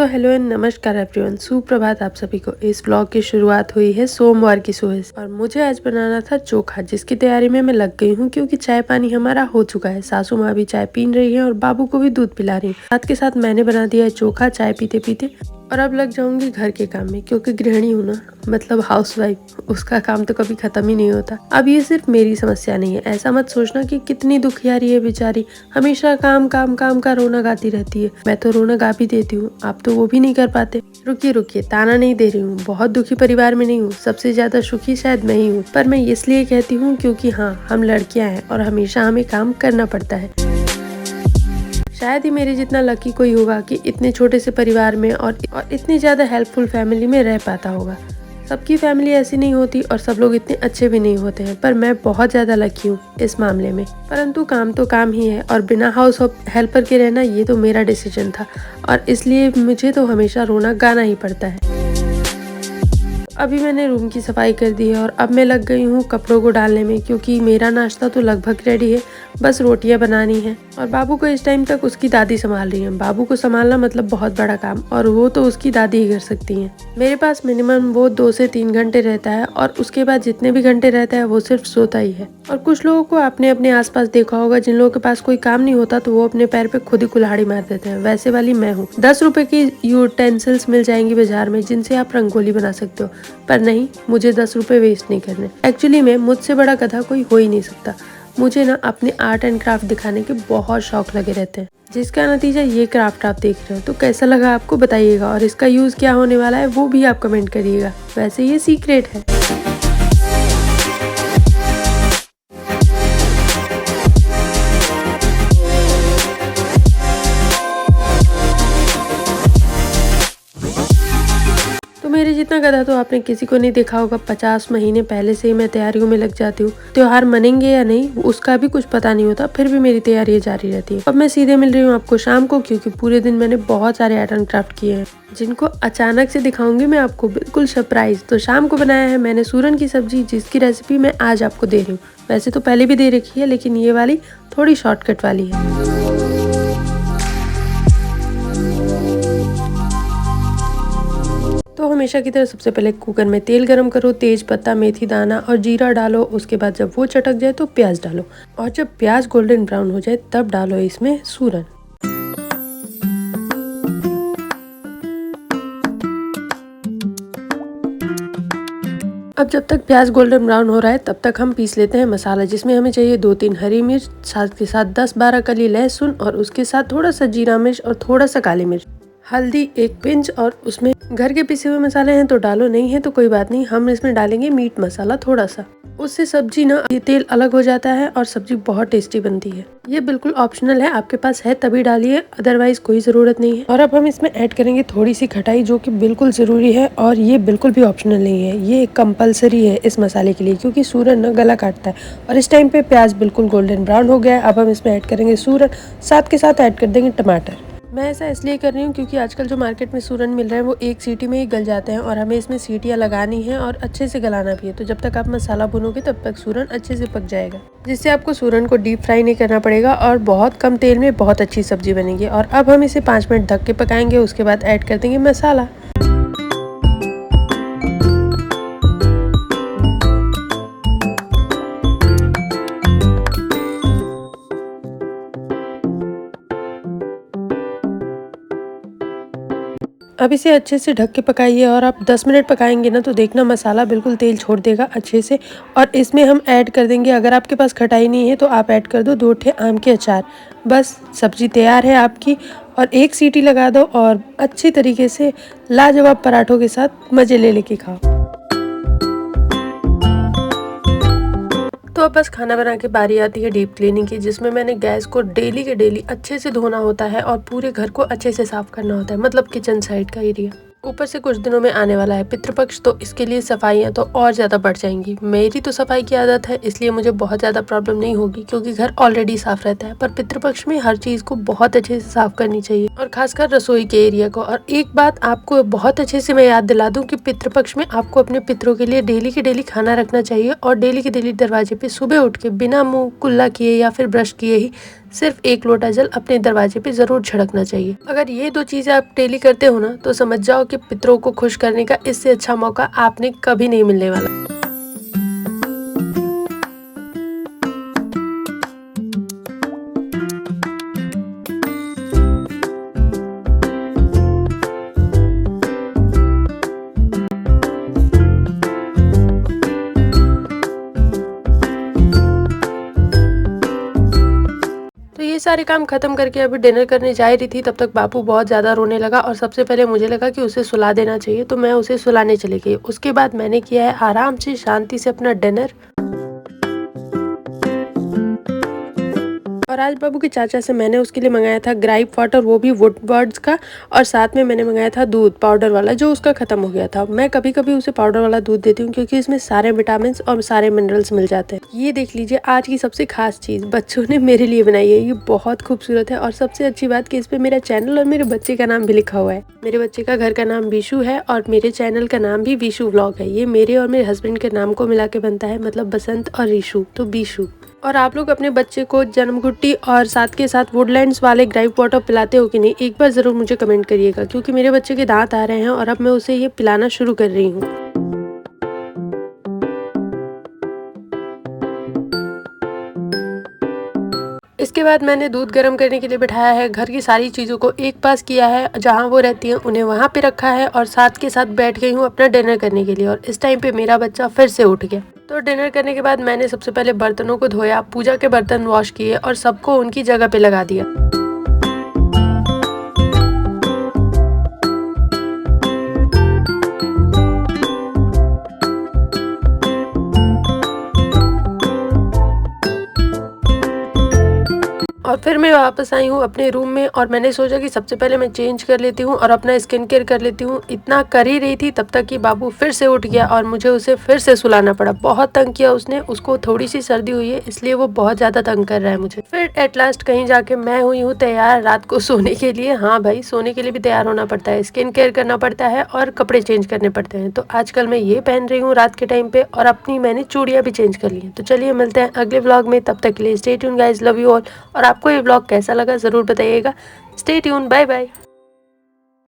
So hello and नमस्कार everyone, सुप्रभात आप सभी को। इस व्लॉग की शुरुआत हुई है सोमवार की सुबह से और मुझे आज बनाना था चोखा, जिसकी तैयारी में मैं लग गई हूँ क्योंकि चाय पानी हमारा हो चुका है। सासू माँ भी चाय पी रही है और बाबू को भी दूध पिला रही है। साथ के साथ मैंने बना दिया है चोखा चाय पीते पीते और अब लग जाऊंगी घर के काम में, क्योंकि गृहिणी हूँ ना, मतलब हाउसवाइफ, उसका काम तो कभी खत्म ही नहीं होता। अब ये सिर्फ मेरी समस्या नहीं है, ऐसा मत सोचना कि कितनी दुखियारी है बेचारी, हमेशा काम काम काम का रोना गाती रहती है। मैं तो रोना गा भी देती हूँ, आप तो वो भी नहीं कर पाते। रुकिए रुकिए, ताना नहीं दे रही हूँ, बहुत दुखी परिवार में नहीं हूँ, सबसे ज्यादा सुखी शायद मैं ही हूँ। पर मैं इसलिए कहती हूँ क्योंकि हाँ, हम लड़कियां हैं और हमेशा हमें काम करना पड़ता है। शायद ही मेरे जितना लकी कोई होगा कि इतने छोटे से परिवार में और इतनी ज़्यादा हेल्पफुल फैमिली में रह पाता होगा। सबकी फैमिली ऐसी नहीं होती और सब लोग इतने अच्छे भी नहीं होते हैं, पर मैं बहुत ज़्यादा लकी हूँ इस मामले में। परंतु काम तो काम ही है और बिना हाउस हेल्पर के रहना ये तो मेरा डिसीजन था और इसलिए मुझे तो हमेशा रोना गाना ही पड़ता है। अभी मैंने रूम की सफाई कर दी है और अब मैं लग गई हूँ कपड़ों को डालने में, क्योंकि मेरा नाश्ता तो लगभग रेडी है, बस रोटियां बनानी है। और बाबू को इस टाइम तक उसकी दादी संभाल रही है। बाबू को संभालना मतलब बहुत बड़ा काम, और वो तो उसकी दादी ही कर सकती हैं। मेरे पास मिनिमम वो 2 से 3 घंटे रहता है और उसके बाद जितने भी घंटे रहता है वो सिर्फ सोता ही है। और कुछ लोगों को आपने अपने आसपास देखा होगा, जिन लोगों के पास कोई काम नहीं होता तो वो अपने पैर पे खुद ही कुल्हाड़ी मार देते हैं, वैसे वाली मैं हूँ। 10 रुपए की यूटेंसिल्स मिल जाएंगी बाजार में जिनसे आप रंगोली बना सकते हो, पर नहीं, मुझे 10 रुपए वेस्ट नहीं करने। एक्चुअली में मुझसे बड़ा गधा कोई हो ही नहीं सकता। मुझे ना अपने आर्ट एंड क्राफ्ट दिखाने के बहुत शौक लगे रहते हैं, जिसका नतीजा ये क्राफ्ट आप देख रहे हो। तो कैसा लगा आपको बताइएगा, और इसका यूज क्या होने वाला है वो भी आप कमेंट करिएगा। वैसे ये सीक्रेट है। मेरे जितना गधा तो आपने किसी को नहीं देखा होगा। 50 महीने पहले से ही मैं तैयारियों में लग जाती हूँ। त्योहार मनेंगे या नहीं उसका भी कुछ पता नहीं होता, फिर भी मेरी तैयारियां जारी रहती है। अब मैं सीधे मिल रही हूँ आपको शाम को, क्योंकि पूरे दिन मैंने बहुत सारे आर्ट एंड क्राफ्ट किए हैं, जिनको अचानक से दिखाऊंगी मैं आपको, बिल्कुल सरप्राइज। तो शाम को बनाया है मैंने सूरन की सब्जी, जिसकी रेसिपी मैं आज आपको दे रही हूँ। वैसे तो पहले भी दे रखी है, लेकिन ये वाली थोड़ी शॉर्टकट वाली है। तो हमेशा की तरह सबसे पहले कुकर में तेल गरम करो, तेज पत्ता, मेथी दाना और जीरा डालो। उसके बाद जब वो चटक जाए तो प्याज डालो, और जब प्याज गोल्डन ब्राउन हो जाए तब डालो इसमें सूरन। अब जब तक प्याज गोल्डन ब्राउन हो रहा है तब तक हम पीस लेते हैं मसाला, जिसमें हमें चाहिए 2-3 हरी मिर्च, साथ के साथ 10-12 कली लहसुन, और उसके साथ थोड़ा सा जीरा मिर्च और थोड़ा सा काली मिर्च, हल्दी 1 पिंच, और उसमें घर के पिसे हुए मसाले हैं तो डालो, नहीं है तो कोई बात नहीं। हम इसमें डालेंगे मीट मसाला थोड़ा सा, उससे सब्जी ना ये तेल अलग हो जाता है और सब्जी बहुत टेस्टी बनती है। ये बिल्कुल ऑप्शनल है, आपके पास है तभी डालिए, अदरवाइज कोई जरूरत नहीं है। और अब हम इसमें ऐड करेंगे थोड़ी सी खटाई, जो कि बिल्कुल जरूरी है और ये बिल्कुल भी ऑप्शनल नहीं है, ये कंपलसरी है इस मसाले के लिए, क्योंकि सूरन ना गला काटता है। और इस टाइम पे प्याज बिल्कुल गोल्डन ब्राउन हो गया है। अब हम इसमें ऐड करेंगे सूरन, साथ के साथ ऐड कर देंगे टमाटर। मैं ऐसा इसलिए कर रही हूँ क्योंकि आजकल जो मार्केट में सूरन मिल रहे हैं वो 1 सीटी में ही गल जाते हैं, और हमें इसमें सीटियाँ लगानी है और अच्छे से गलाना भी है। तो जब तक आप मसाला भुनोगे तब तक सूरन अच्छे से पक जाएगा, जिससे आपको सूरन को डीप फ्राई नहीं करना पड़ेगा और बहुत कम तेल में बहुत अच्छी सब्जी बनेगी। और अब हम इसे 5 मिनट ढक के पकाएंगे। उसके बाद ऐड कर देंगे मसाला। अब इसे अच्छे से ढक के पकाइए, और आप 10 मिनट पकाएंगे ना तो देखना मसाला बिल्कुल तेल छोड़ देगा अच्छे से। और इसमें हम ऐड कर देंगे, अगर आपके पास खटाई नहीं है तो आप ऐड कर दो 2 ठे आम के अचार। बस सब्जी तैयार है आपकी, और 1 सीटी लगा दो और अच्छी तरीके से लाजवाब पराठों के साथ मज़े ले लेके खाओ। तो अब बस खाना बना के बारी आती है डीप क्लीनिंग की, जिसमें मैंने गैस को डेली के डेली अच्छे से धोना होता है और पूरे घर को अच्छे से साफ करना होता है, मतलब किचन साइड का एरिया। ऊपर से कुछ दिनों में आने वाला है पितृपक्ष, तो इसके लिए सफाइयाँ तो और ज़्यादा बढ़ जाएंगी। मेरी तो सफाई की आदत है, इसलिए मुझे बहुत ज़्यादा प्रॉब्लम नहीं होगी, क्योंकि घर ऑलरेडी साफ रहता है। पर पितृपक्ष में हर चीज़ को बहुत अच्छे से साफ करनी चाहिए, और खासकर रसोई के एरिया को। और एक बात आपको बहुत अच्छे से मैं याद दिला दूं कि पितृपक्ष में आपको अपने पितरों के लिए डेली के डेली खाना रखना चाहिए, और डेली के डेली दरवाजे पे सुबह उठ के बिना मुँह कुल्ला किए या फिर ब्रश किए ही सिर्फ 1 लोटा जल अपने दरवाजे पे जरूर छिड़कना चाहिए। अगर ये 2 चीजें आप डेली करते हो ना, तो समझ जाओ कि पितरों को खुश करने का इससे अच्छा मौका आपने कभी नहीं मिलने वाला। तो ये सारे काम खत्म करके अभी डिनर करने जा ही रही थी, तब तक बापू बहुत ज़्यादा रोने लगा और सबसे पहले मुझे लगा कि उसे सुला देना चाहिए, तो मैं उसे सुलाने चली गई। उसके बाद मैंने किया है आराम से शांति से अपना डिनर। और आज बाबू के चाचा से मैंने उसके लिए मंगाया था ग्राइप वाटर, वो भी वुड बर्ड्स का, और साथ में मैंने मंगाया था दूध पाउडर वाला, जो उसका ख़त्म हो गया था। मैं कभी कभी उसे पाउडर वाला दूध देती हूँ क्योंकि इसमें सारे विटामिन और सारे मिनरल्स मिल जाते हैं। ये देख लीजिए आज की सबसे खास चीज़ बच्चों ने मेरे लिए बनाई है। ये बहुत खूबसूरत है और सबसे अच्छी बात कि इस पर मेरा चैनल और मेरे बच्चे का नाम भी लिखा हुआ है। मेरे बच्चे का घर का नाम विशु है और मेरे चैनल का नाम भी विशु व्लॉग है। ये मेरे और मेरे हस्बैंड के नाम को मिला के बनता है, मतलब बसंत और ऋषु, तो विशु। और आप लोग अपने बच्चे को जन्मघुट्टी और साथ के साथ वुडलैंड्स वाले ग्राइप वाटर पिलाते हो कि नहीं, एक बार ज़रूर मुझे कमेंट करिएगा, क्योंकि मेरे बच्चे के दांत आ रहे हैं और अब मैं उसे ये पिलाना शुरू कर रही हूँ। इसके बाद मैंने दूध गर्म करने के लिए बिठाया है। घर की सारी चीज़ों को एक पास किया है, जहाँ वो रहती हैं उन्हें वहाँ पे रखा है और साथ के साथ बैठ गई हूँ अपना डिनर करने के लिए। और इस टाइम पे मेरा बच्चा फिर से उठ गया। तो डिनर करने के बाद मैंने सबसे पहले बर्तनों को धोया, पूजा के बर्तन वॉश किए और सबको उनकी जगह पे लगा दिया। और फिर मैं वापस आई हूँ अपने रूम में और मैंने सोचा कि सबसे पहले मैं चेंज कर लेती हूँ और अपना स्किन केयर कर लेती हूँ। इतना कर ही रही थी तब तक कि बाबू फिर से उठ गया और मुझे उसे फिर से सुलाना पड़ा। बहुत तंग किया उसने, उसको थोड़ी सी सर्दी हुई है इसलिए वो बहुत ज़्यादा तंग कर रहा है मुझे। फिर एट लास्ट कहीं जाके मैं हुई हूँ तैयार रात को सोने के लिए। हाँ भाई, सोने के लिए भी तैयार होना पड़ता है, स्किन केयर करना पड़ता है और कपड़े चेंज करने पड़ते हैं। तो आजकल मैं ये पहन रही हूँ रात के टाइम पे और अपनी मैंने चूड़ियाँ भी चेंज कर ली हैं। तो चलिए मिलते हैं अगले व्लॉग में, तब तक के लिए stay tune guys, love you all. और आपको ये व्लॉग कैसा लगा ज़रूर बताइएगा। Stay tune, bye bye.